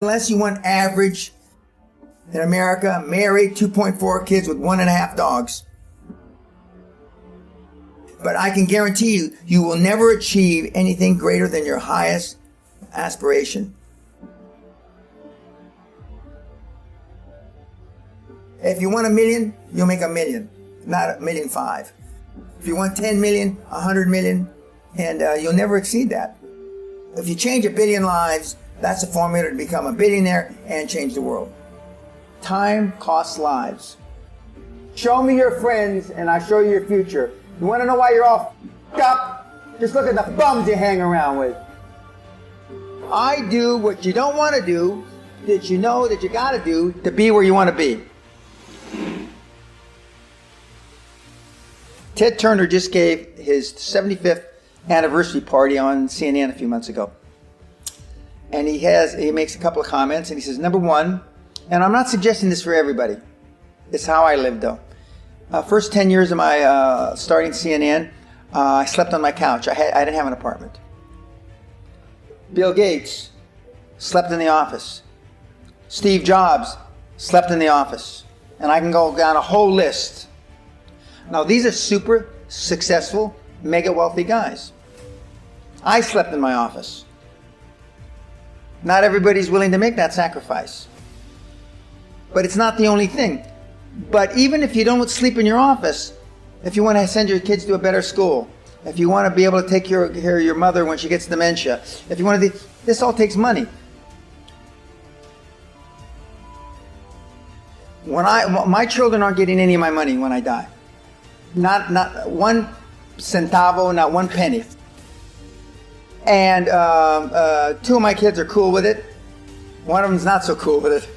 Unless you want average in America, married, 2.4 kids with 1.5 dogs. But I can guarantee you, you will never achieve anything greater than your highest aspiration. If you want $1 million, you'll make $1 million, not $1.5 million. If you want 10 million, 100 million, and you'll never exceed that. If you change 1 billion lives, that's the formula to become a billionaire and change the world. Time costs lives. Show me your friends and I show you your future. You want to know why you're all f***ed up? Just look at the bums you hang around with. I do what you don't want to do, that you know that you got to do to be where you want to be. Ted Turner just gave his 75th anniversary party on CNN a few months ago. And he makes a couple of comments, and he says, number one, and I'm not suggesting this for everybody. It's how I lived, though. First 10 years of my starting CNN, I slept on my couch. I didn't have an apartment. Bill Gates slept in the office. Steve Jobs slept in the office. And I can go down a whole list. Now, these are super successful, mega wealthy guys. I slept in my office. Not everybody's willing to make that sacrifice. But it's not the only thing. But even if you don't sleep in your office, if you want to send your kids to a better school, if you want to be able to take care of your mother when she gets dementia, if you want to, this all takes money. My children aren't getting any of my money when I die. Not one centavo, not one penny. And 2 of my kids are cool with it. One of them's not so cool with it.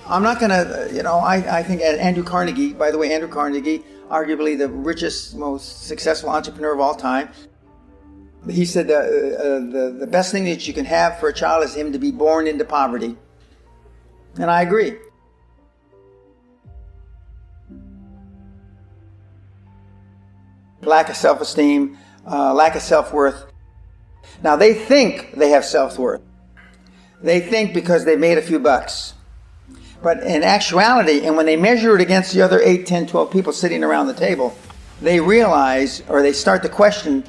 I'm not going to, I think Andrew Carnegie, by the way, Andrew Carnegie, arguably the richest, most successful entrepreneur of all time, he said the best thing that you can have for a child is him to be born into poverty. And I agree. Lack of self-esteem, lack of self-worth. Now, they think they have self-worth. They think because they made a few bucks. But in actuality, and when they measure it against the other 8, 10, 12 people sitting around the table, they realize, or they start to question,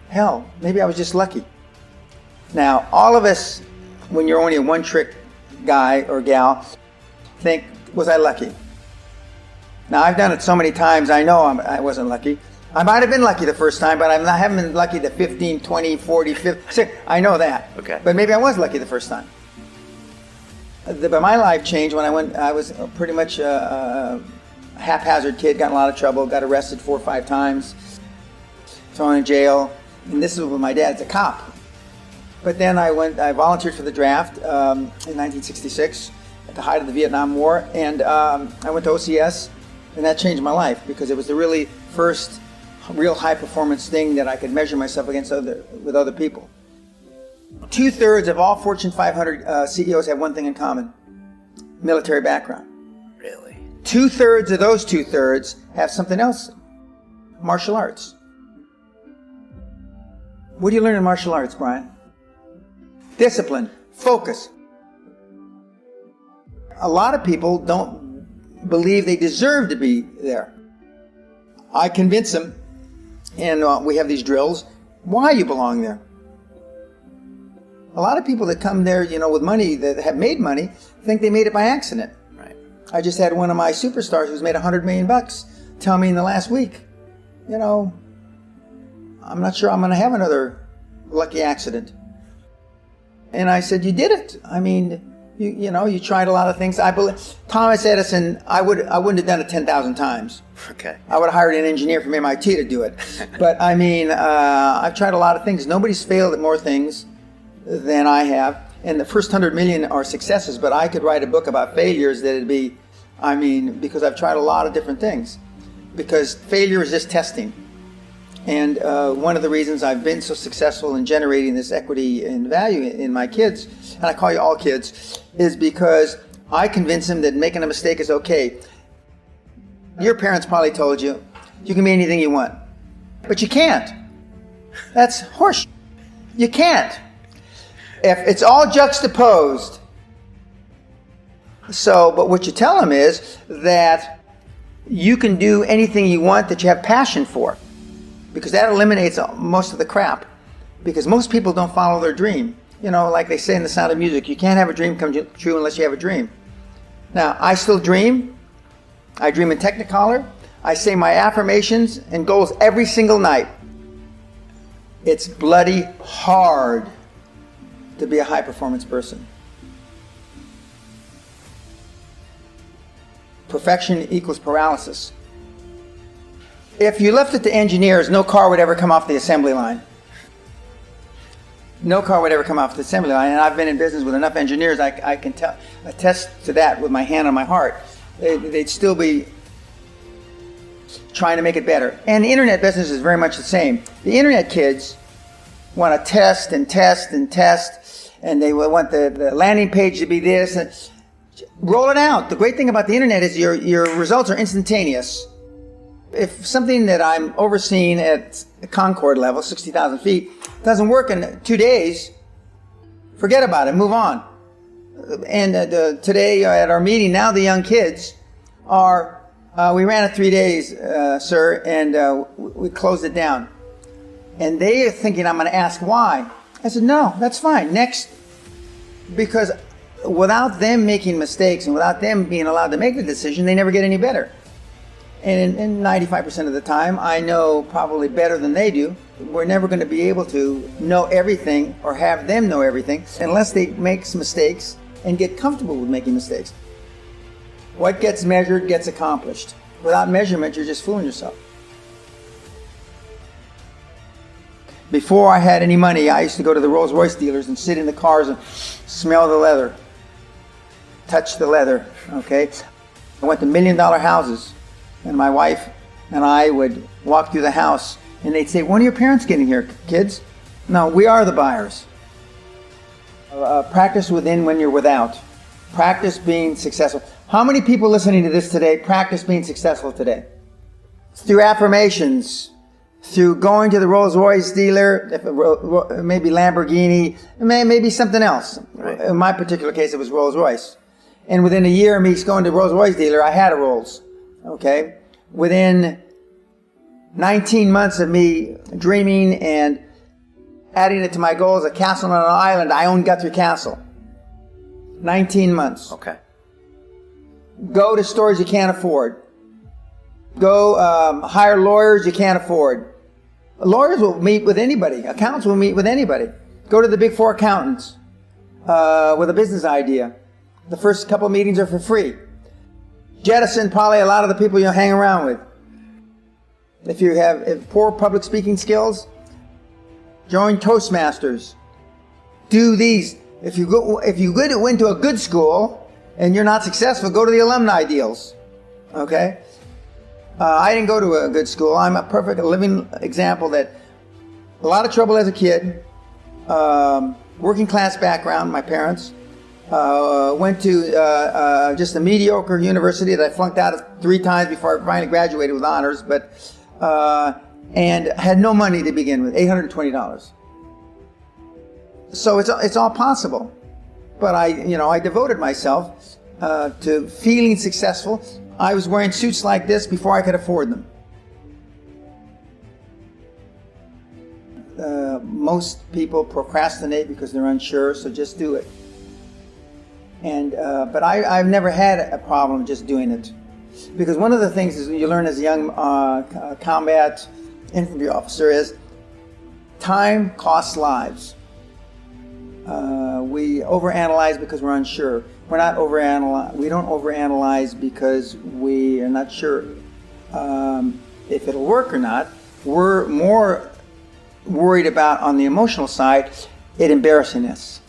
hell, maybe I was just lucky. Now, all of us, when you're only a one-trick guy or gal, think, was I lucky? Now, I've done it so many times, I know I wasn't lucky. I might have been lucky the first time, but I haven't been lucky the 15, 20, 40, 50. I know that. Okay. But maybe I was lucky the first time. But my life changed when I was pretty much a haphazard kid, got in a lot of trouble, got arrested 4 or 5 times, thrown in jail. And this is when my dad's a cop. But then I volunteered for the draft in 1966 at the height of the Vietnam War. And I went to OCS, and that changed my life because it was the really first real high performance thing that I could measure myself against with other people. 2/3 of all Fortune 500 CEOs have one thing in common: military background. Really? 2/3 of those 2/3 have something else: martial arts. What do you learn in martial arts, Brian? Discipline, focus. A lot of people don't believe they deserve to be there. I convince them, and we have these drills, why you belong there. A lot of people that come there, with money, that have made money, think they made it by accident. Right. I just had one of my superstars who's made $100 million tell me in the last week, I'm not sure I'm going to have another lucky accident. And I said, you did it. I mean, you tried a lot of things. I believe Thomas Edison, I wouldn't have done it 10,000 times. Okay. I would have hired an engineer from MIT to do it. But I mean, I've tried a lot of things. Nobody's failed at more things than I have. And the first 100 million are successes, but I could write a book about failures that'd be, because I've tried a lot of different things. Because failure is just testing. And one of the reasons I've been so successful in generating this equity and value in my kids, and I call you all kids, is because I convince them that making a mistake is okay. Your parents probably told you, you can be anything you want. But you can't. That's horseshit. You can't. If it's all juxtaposed. So, but what you tell them is that you can do anything you want that you have passion for, because that eliminates most of the crap. Because most people don't follow their dream. You know, like they say in The Sound of Music, you can't have a dream come true unless you have a dream. Now, I still dream. I dream in Technicolor. I say my affirmations and goals every single night. It's bloody hard to be a high-performance person. Perfection equals paralysis. If you left it to engineers, no car would ever come off the assembly line. No car would ever come off the assembly line. And I've been in business with enough engineers, I can attest to that with my hand on my heart. They'd still be trying to make it better. And the internet business is very much the same. The internet kids want to test and test and test, and they want the landing page to be this. And roll it out. The great thing about the internet is your results are instantaneous. If something that I'm overseeing at Concord level, 60,000 feet, doesn't work in 2 days, forget about it, move on. And today at our meeting, now the young kids are, we ran it 3 days, sir, and we closed it down. And they are thinking I'm going to ask why. I said, no, that's fine. Next, because without them making mistakes and without them being allowed to make the decision, they never get any better. And in 95% of the time, I know probably better than they do. We're never going to be able to know everything or have them know everything unless they make some mistakes and get comfortable with making mistakes. What gets measured gets accomplished. Without measurement, you're just fooling yourself. Before I had any money, I used to go to the Rolls-Royce dealers and sit in the cars and smell the leather, touch the leather, okay? I went to $1 million houses, and my wife and I would walk through the house, and they'd say, when are your parents getting here, kids? No, we are the buyers. Practice within when you're without. Practice being successful. How many people listening to this today practice being successful today? Through affirmations, through going to the Rolls-Royce dealer, maybe Lamborghini, maybe something else. Right. In my particular case, it was Rolls-Royce. And within a year of me going to the Rolls-Royce dealer, I had a Rolls. Okay? Within 19 months of me dreaming and adding it to my goals, a castle on an island, I own Guthrie Castle. 19 months. Okay. Go to stores you can't afford. Go hire lawyers you can't afford. Lawyers will meet with anybody. Accountants will meet with anybody. Go to the big four accountants with a business idea. The first couple of meetings are for free. Jettison probably a lot of the people you'll hang around with. If you have poor public speaking skills, join Toastmasters. Do these. If you went to a good school and you're not successful, go to the alumni deals. Okay? I didn't go to a good school. I'm a perfect living example that a lot of trouble as a kid, working class background, my parents, went to just a mediocre university that I flunked out of 3 times before I finally graduated with honors, but and had no money to begin with, $820. So it's all possible. But I devoted myself to feeling successful. I was wearing suits like this before I could afford them. Most people procrastinate because they're unsure, so just do it. And but I've never had a problem just doing it, because one of the things is you learn as a young combat infantry officer is time costs lives. We overanalyze because we're unsure. We don't overanalyze because we are not sure if it'll work or not. We're more worried about, on the emotional side, it embarrassing us.